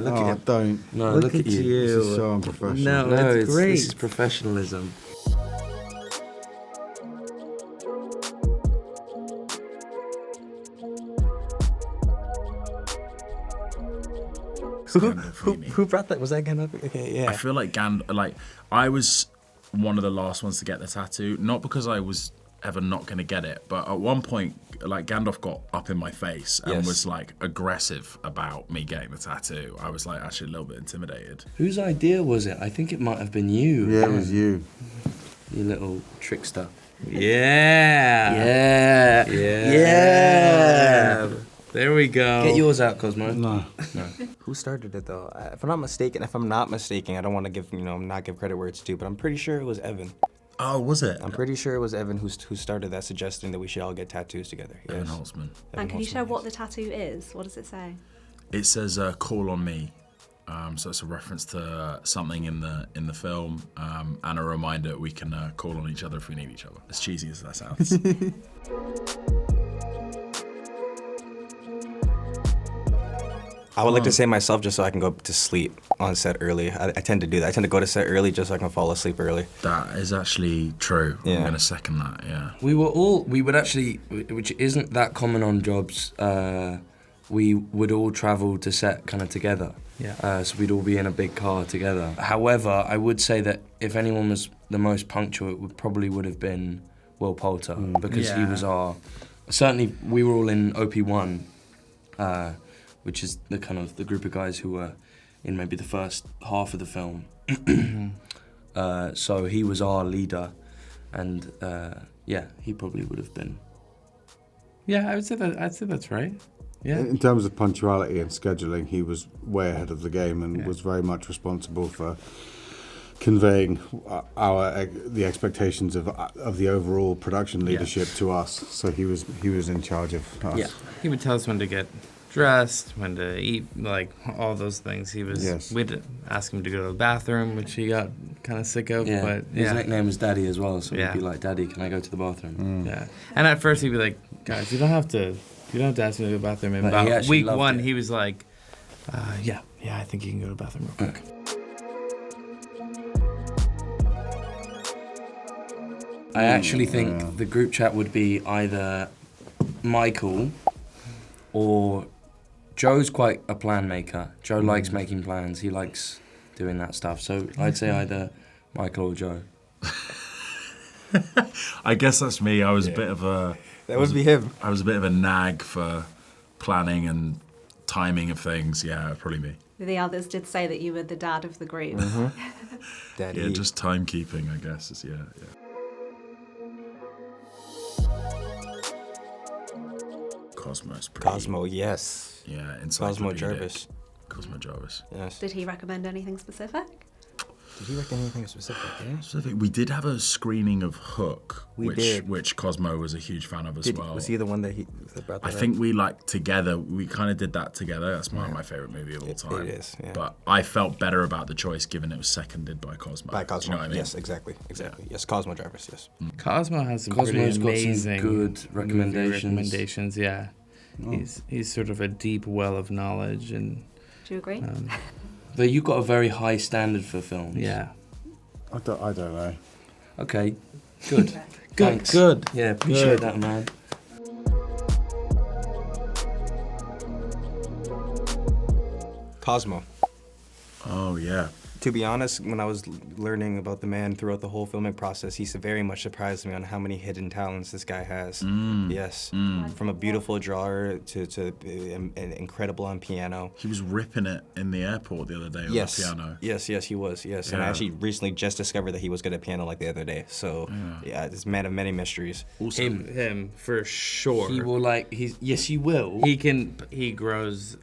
look at him. Don't. No, look at you. This is so unprofessional. No, it's great. This is professionalism. Who brought that? Was that Gandalf? Okay, yeah. I feel like I was one of the last ones to get the tattoo, not because I was ever not going to get it, but at one point, like, Gandalf got up in my face and was like aggressive about me getting the tattoo. I was like actually a little bit intimidated. Whose idea was it? I think it might have been you. Yeah, it was you. You little trickster. Yeah. Yeah. There we go. Get yours out, Cosmo. No. Who started it though? If I'm not mistaken, I don't want to give not give credit where it's due, but I'm pretty sure it was Evan. Oh, was it? I'm pretty sure it was Evan who started that, suggesting that we should all get tattoos together. Yes. Evan Holtzman. And can you share what the tattoo is? What does it say? It says "Call on Me," so it's a reference to something in the film, and a reminder we can call on each other if we need each other. As cheesy as that sounds. I would like to say myself just so I can go to sleep on set early. I tend to do that. I tend to go to set early just so I can fall asleep early. That is actually true. Yeah. I'm going to second that, yeah. We would actually, which isn't that common on jobs, we would all travel to set kind of together. Yeah. So we'd all be in a big car together. However, I would say that if anyone was the most punctual, it would have been Will Poulter, because he was certainly we were all in OP1, which is the kind of the group of guys who were in maybe the first half of the film. So he was our leader, and he probably would have been. Yeah, I'd say that's right. Yeah. In terms of punctuality and scheduling, he was way ahead of the game and was very much responsible for conveying the expectations of the overall production leadership to us. So he was in charge of us. Yeah. He would tell us when to get dressed, when to eat, like all those things. He was. Yes. We'd ask him to go to the bathroom, which he got kind of sick of. Yeah. But His nickname was Daddy as well, so he'd be like, "Daddy, can I go to the bathroom?" Yeah. And at first he'd be like, "Guys, you don't have to ask me to go to the bathroom." And But he about actually week loved one, it. he was like, "Yeah, I think you can go to the bathroom real quick." I actually think the group chat would be either Michael or Joe's quite a plan maker. Joe likes making plans. He likes doing that stuff. So I'd say either Michael or Joe. I guess that's me. I was a bit of a... That would be him. I was a bit of a nag for planning and timing of things. Yeah, probably me. The others did say that you were the dad of the group. Daddy. Yeah, just timekeeping, I guess. Yeah. Cosmo's pretty... Cosmo, yes. Yeah, Cosmo Jarvis. Cosmo Jarvis. Yes. Did he recommend anything specific? Did he recommend anything specific? Yeah. We did have a screening of Hook, We did. which Cosmo was a huge fan of as well. Was he the one that brought that I think we together. We kind of did that together. That's one of my favorite movie of all time. It is, yeah. But I felt better about the choice given it was seconded by Cosmo. By Cosmo. Do you know what I mean? Yes, exactly. Yes, Cosmo Jarvis. Yes. Cosmo has some Cosmo's pretty got some amazing good movie recommendations. Yeah. He's sort of a deep well of knowledge, and Do you agree? But you've got a very high standard for films. yeah. I don't know. Okay. Good. Thanks. Good. Yeah, appreciate that, man. Cosmo. Oh yeah. To be honest, when I was learning about the man throughout the whole filming process, he very much surprised me on how many hidden talents this guy has. Yes. From a beautiful drawer to incredible on piano. He was ripping it in the airport the other day on the piano. Yes, he was. Yes, and I actually recently just discovered that he was good at piano like the other day. So yeah, this man of many mysteries. Also, Him for sure. He will yes, he will. He grows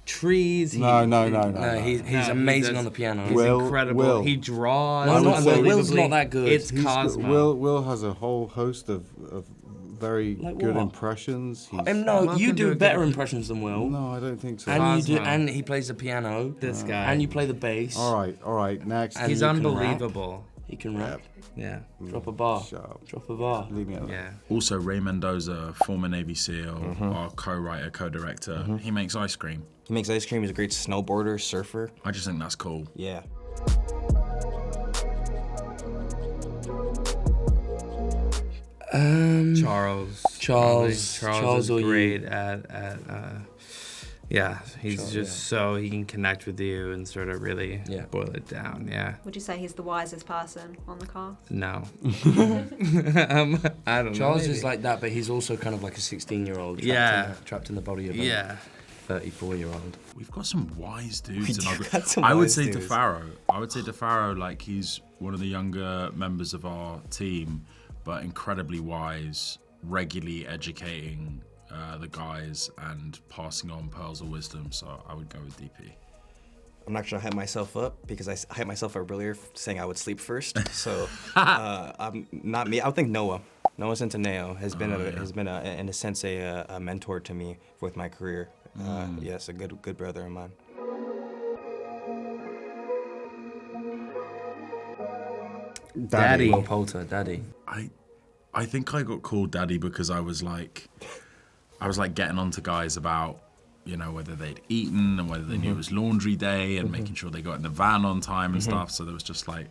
trees. No. He's amazing on the piano. He's incredible. Will. He draws. No, not Will. unbelievably. Will's not that good. It's Cosmo. Will has a whole host of very Like good what? impressions. No, Welcome you to do a better good- impressions than Will. No, I don't think so. And you do, Cosmo. and he plays the piano. This guy. And you play the bass. All right. Next. And He's you can rap. unbelievable. He can rap. Yeah. Drop a bar. Shut up. Drop a bar. Leave me alone. Yeah. Also, Ray Mendoza, former Navy SEAL, our co-writer, co-director, he makes ice cream. He makes ice cream. He's a great snowboarder, surfer. I just think that's cool. Yeah. Charles Charles is or you? great at yeah, he's just so he can connect with you and sort of really boil it down. Yeah. Would you say he's the wisest person on the cast? No. I don't know. Charles maybe. is like that, but he's also kind of like a 16-year-old trapped in the body of a 34-year-old. We've got some wise dudes in our group. got some I would wise say dudes. DeFaro, like he's one of the younger members of our team, but incredibly wise, regularly educating the guys and passing on pearls of wisdom. So I would go with DP. I'm not gonna hype myself up because I hyped myself up earlier saying I would sleep first. So I'm not me. I would think Noah. Noah Centineo has been in a sense a mentor to me with my career. Yes, a good brother of mine. Daddy. Will Poulter, Daddy. I think I got called daddy because I was like getting on to guys about, you know, whether they'd eaten and whether they knew it was laundry day and making sure they got in the van on time and stuff. So there was just like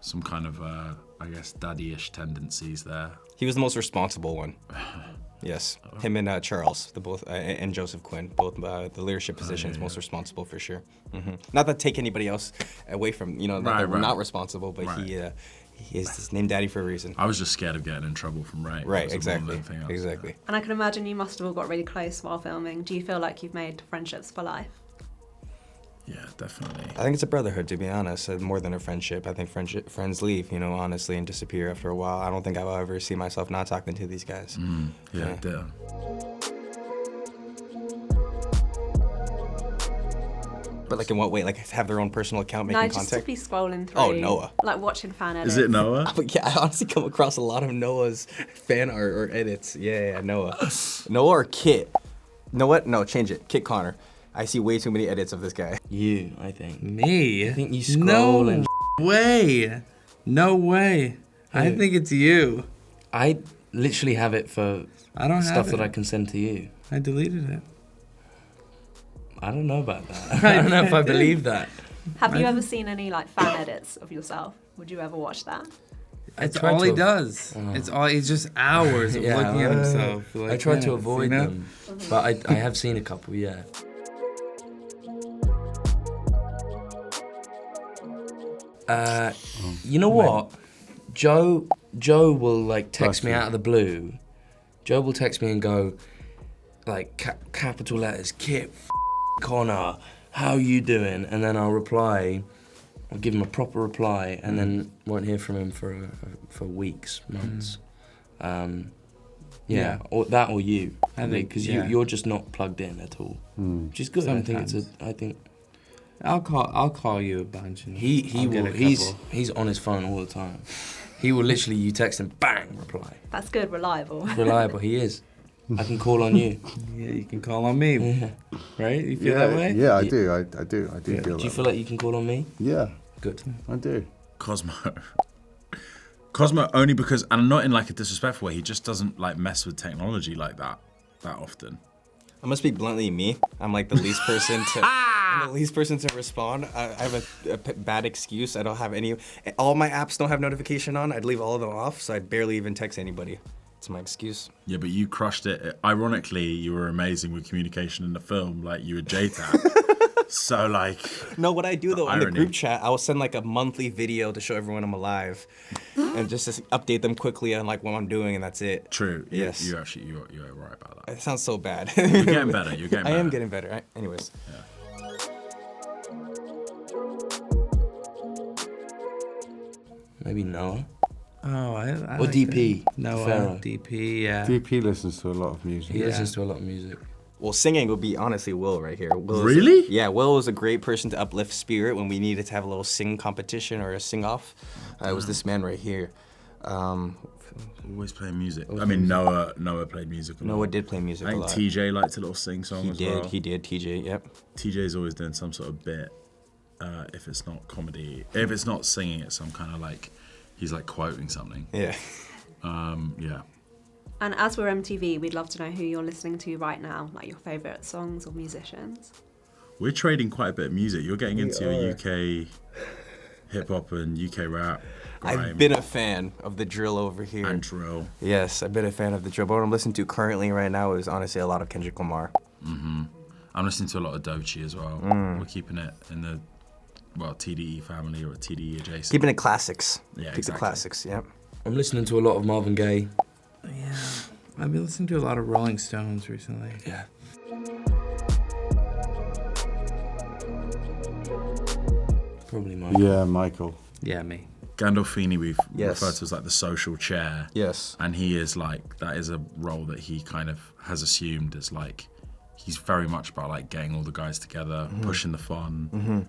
some kind of, I guess, daddy-ish tendencies there. He was the most responsible one. Yes, him and Charles, and Joseph Quinn, both the leadership positions, most responsible for sure. Not that take anybody else away from, not that we're not responsible, but he is his name Daddy for a reason. I was just scared of getting in trouble from Ray. Right, That was more than exactly, anything else. exactly. And I can imagine you must have all got really close while filming. Do you feel like you've made friendships for life? Yeah, definitely. I think it's a brotherhood, to be honest, more than a friendship. I think friends leave, honestly, and disappear after a while. I don't think I'll ever see myself not talking to these guys. Yeah. But like in what way? Like have their own personal account making No, just content? to be scrolling through. Oh, Noah. Like watching fan edits. Is it Noah? But yeah, I honestly come across a lot of Noah's fan art or edits. Yeah, Noah. Noah or Kit? Noah? No, change it. Kit Connor. I see way too many edits of this guy. You, I think. Me? I think you scroll no and... way. No way. I think it's you. I literally have it for I don't have stuff it. that I can send to you. I deleted it. I don't know about that. I don't know if I believe that. Have you ever seen any like fan edits of yourself? Would you ever watch that? It's tried all to he av- does. It's all. It's just hours of looking at himself. I tried to minutes, avoid them, but I have seen a couple, yeah. You know what? Joe will like text me out of the blue. Joe will text me and go, like capital letters, Kit, Connor, how you doing? And then I'll reply. I'll give him a proper reply, and then won't hear from him for weeks, months. Yeah, or that or you. I think because you're just not plugged in at all, which is good. Sometimes. I think I'll call you a bunch. And he I'll get will. a couple. He's on his phone all the time. He will literally, you text him, bang, reply. That's good, reliable. Reliable, he is. I can call on you. Yeah, you can call on me. Yeah. Right? You feel that way? Yeah, I do. I do feel Do that you feel like you can call on me? Yeah, Good. I do. Cosmo only because, and not in like a disrespectful way, he just doesn't like mess with technology like that often. I'm gonna speak bluntly, me. I'm like the least person to. I'm the least person to respond. I have a bad excuse. I don't have any. All my apps don't have notification on. I'd leave all of them off, so I'd barely even text anybody. It's my excuse. Yeah, but you crushed it. Ironically, you were amazing with communication in the film. Like you were JTAC. So like. No, what I do though on the irony. group chat, I will send like a monthly video to show everyone I'm alive, and just to update them quickly on like what I'm doing, and that's it. True. Yes. You're right about that. It sounds so bad. You're getting better. I am getting better. Anyways. Maybe Noah. Oh, I Or like DP. that. No, Pharaoh. DP, yeah. DP listens to a lot of music. He listens to a lot of music. Well, singing would be honestly Will right here. Will Really? Yeah, Will was a great person to uplift spirit when we needed to have a little sing competition or a sing-off. It was this man right here. Always playing music. I mean, Noah played music a lot. Noah did play music I a think lot. TJ liked a little sing song as well. He did, TJ, yep. TJ's always doing some sort of bit. If it's not comedy, if it's not singing, it's some kind of like he's like quoting something. Yeah. Yeah. And as we're MTV, we'd love to know who you're listening to right now, like your favourite songs or musicians. We're trading quite a bit of music. You're getting into your UK hip hop and UK rap. Grime, I've been a fan of the drill over here. and drill. Yes, I've been a fan of the drill. But what I'm listening to currently right now is honestly a lot of Kendrick Lamar. I'm listening to a lot of Doechii as well. We're keeping it in the TDE family or TDE adjacent. Keeping it classics. Yeah, Keep exactly. the classics, yep. I'm listening to a lot of Marvin Gaye. Yeah. I've been listening to a lot of Rolling Stones recently. Yeah. Probably Michael. Yeah, Michael. Yeah, me. Gandolfini we've Yes. referred to as like the social chair. Yes. And he is like, that is a role that he kind of has assumed as like, he's very much about like getting all the guys together, pushing the fun.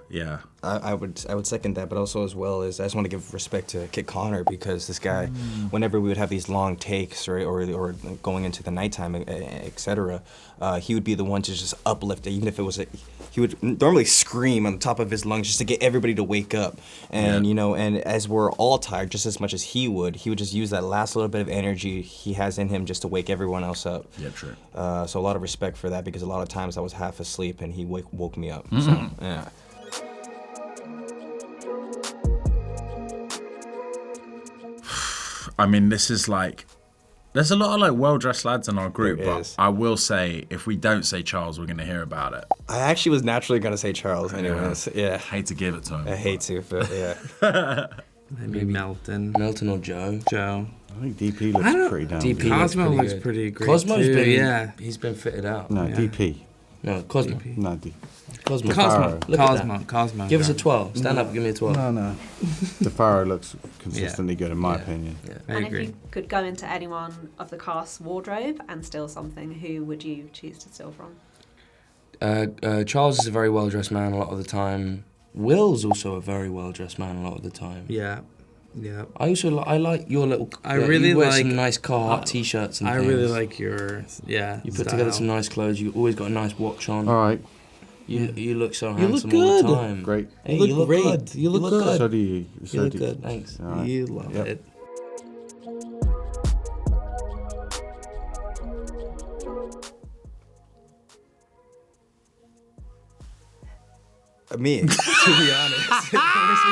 Yeah. I would second that, but also as well as I just want to give respect to Kid Connor because this guy, whenever we would have these long takes or going into the nighttime, etc., he would be the one to just uplift it, even if it was he would normally scream on the top of his lungs just to get everybody to wake up, and and as we're all tired just as much as he would just use that last little bit of energy he has in him just to wake everyone else up. Yeah, true. So a lot of respect for that because a lot of times I was half asleep and he woke me up. So yeah. I mean, this is like, there's a lot of like well-dressed lads in our group, There but is. I will say, if we don't say Charles, we're going to hear about it. I actually was naturally gonna say Charles anyways. Yeah. Hate to give it to him. I hate to, but yeah. Maybe Melton. Melton or Joe. Joe. I think DP I don't- looks pretty damn DP good. Cosmo looks good. pretty great Cosmo's too, been, yeah. he's been fitted out. No, Yeah. DP. No, Cosmo. No, D. Cosmo. Cosmo. Look at Cosmo. Give us a John. 12. Stand up, give me a 12. No. DeFaro looks consistently good in my Yeah. opinion. Yeah. I And agree. if you could go into anyone of the cast's wardrobe and steal something, who would you choose to steal from? Charles is a very well-dressed man a lot of the time. Will's also a very well-dressed man a lot of the time. Yeah. Yeah. I like your little. I really you wear like- some nice Carhartt t-shirts and I things. really like your You put together some nice clothes. You always got a nice watch on. All right, You look so You look handsome all the good. time. great. Hey, You look great. good. You look good. So do you. You look good. Thanks. All right. You love Yep. it. Me, to be honest.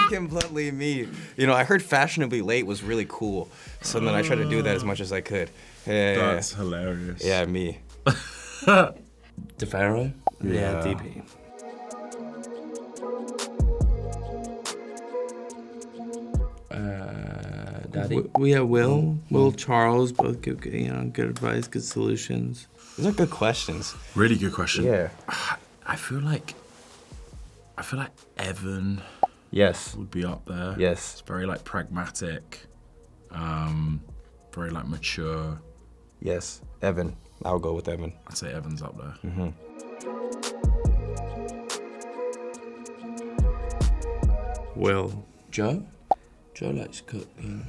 Speaking bluntly, me. I heard Fashionably Late was really cool, so then I tried to do that as much as I could. Yeah, That's hilarious. yeah, me. DeFaro. Yeah, DP. Daddy. We have Will Charles, both give good advice, good solutions. Those are good questions. Really good question. Yeah. I feel like Evan Yes. would be up there. Yes. It's very like pragmatic, very like mature. Yes. Evan. I'll go with Evan. I'd say Evan's up there. Will. Joe. Joe likes cooking.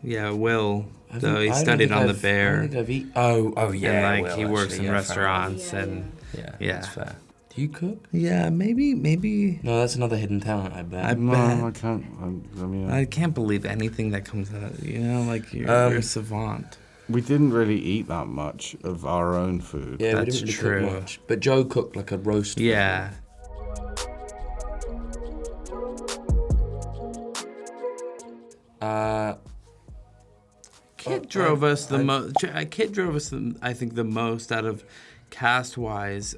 Yeah, Will. I So he don't studied think on the I've- I Bear. don't think I've Oh yeah. And he works in fair restaurants Yeah, and enough. Yeah. That's fair. Do you cook? yeah, maybe. No, that's another hidden talent. I bet. I No, bet. I can't. I mean, I can't believe anything that comes out. Like you're a savant. we didn't really eat that much of our own food. yeah, we That's didn't really true. cook much. But Joe cooked like a roast. Yeah. Kit drove us the most. Kit drove us, I think, the most out of cast-wise.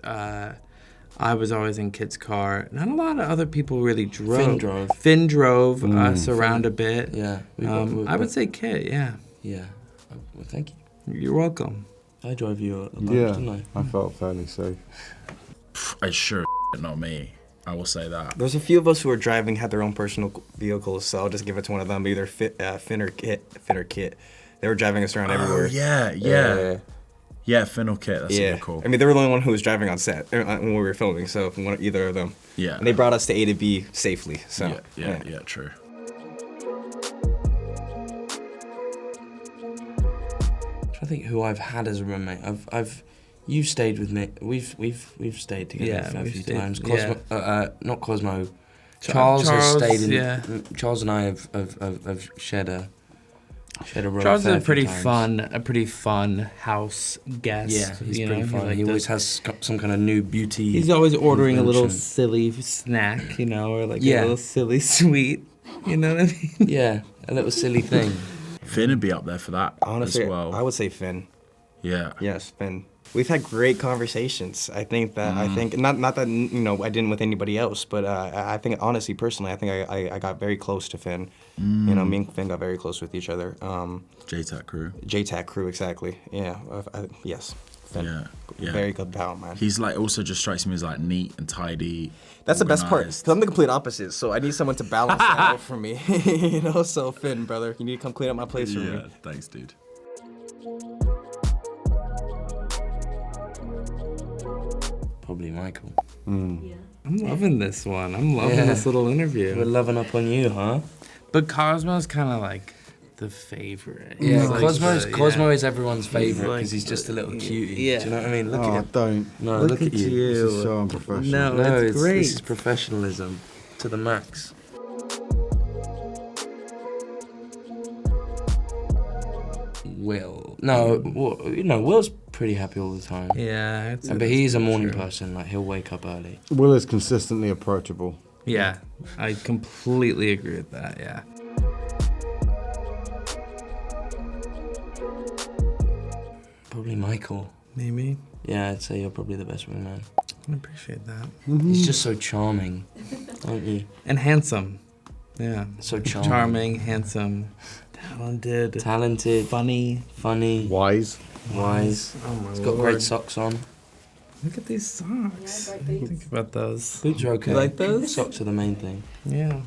I was always in Kit's car. Not a lot of other people really drove. Finn drove us around a bit. Yeah. I would say Kit. Yeah. Yeah. Well, thank you. You're welcome. I drove you a bunch, Yeah, didn't I? I felt fairly safe. I sure not me. I will say that. There's a few of us who are driving, had their own personal vehicles, so I'll just give it to one of them, either Finn or Kit. They were driving us around everywhere. Yeah, Finn or Kit, that's a good call. I mean, they were the only one who was driving on set when we were filming, so either of them. Yeah. And they brought us to A to B safely, so. Yeah, true. I think who I've had as a roommate. You've stayed with me. We've stayed together Yeah, a we've few stayed- times. yeah. Not Cosmo. Charles has stayed in. Yeah. Charles and I have shared a road. Charles is fair a pretty few times. fun house guest. Yeah, he's you pretty know? fun. Like He always does- has some kind of new beauty. He's always ordering a little invention. silly snack, you know, or like Yeah. a little silly sweet. You know what I mean? Yeah, a little silly thing. Finn would be up there for that Honestly, as well. I would say Finn. Yeah. Yes, Finn. We've had great conversations. I think not that I didn't with anybody else, but I think honestly, personally, I think I got very close to Finn. You know, me and Finn got very close with each other. JTAC crew. JTAC crew, exactly. Yeah. Yes. Finn. Yeah. Very good pal, man. He's like also just strikes me as like neat and tidy. That's the best part. organised. Cause I'm the complete opposite, so I need someone to balance that out for me. You know, so Finn, brother, you need to come clean up my place for me. Yeah, thanks, dude. Probably Michael. Yeah. I'm loving this one. I'm loving Yeah. this little interview. We're loving up on you, huh? But Cosmo's kind of like the favorite. Yeah, He's like Cosmo yeah. is everyone's favorite like because he's just a little cutie. yeah. Do you know what I mean? Look Oh, at him. don't. No, Look look at at you. you. This is so unprofessional. No, No, it's great. This is professionalism to the max. Will. No, Will's pretty happy all the time. Yeah, But he's a morning true. person. Like, he'll wake up early. Will is consistently approachable. Yeah, I completely agree with that. Yeah. Probably Michael. Maybe. Yeah, I'd say you're probably the best wingman. I appreciate that. He's just so charming, aren't you? And handsome. Yeah. So charming. Charming, handsome, talented, Talented, funny. funny, Wise. wise. Oh my He's got great socks on. Look at these socks. Yeah, great boots. Think about those. Boots are okay. You like those? Socks are the main thing. Yeah.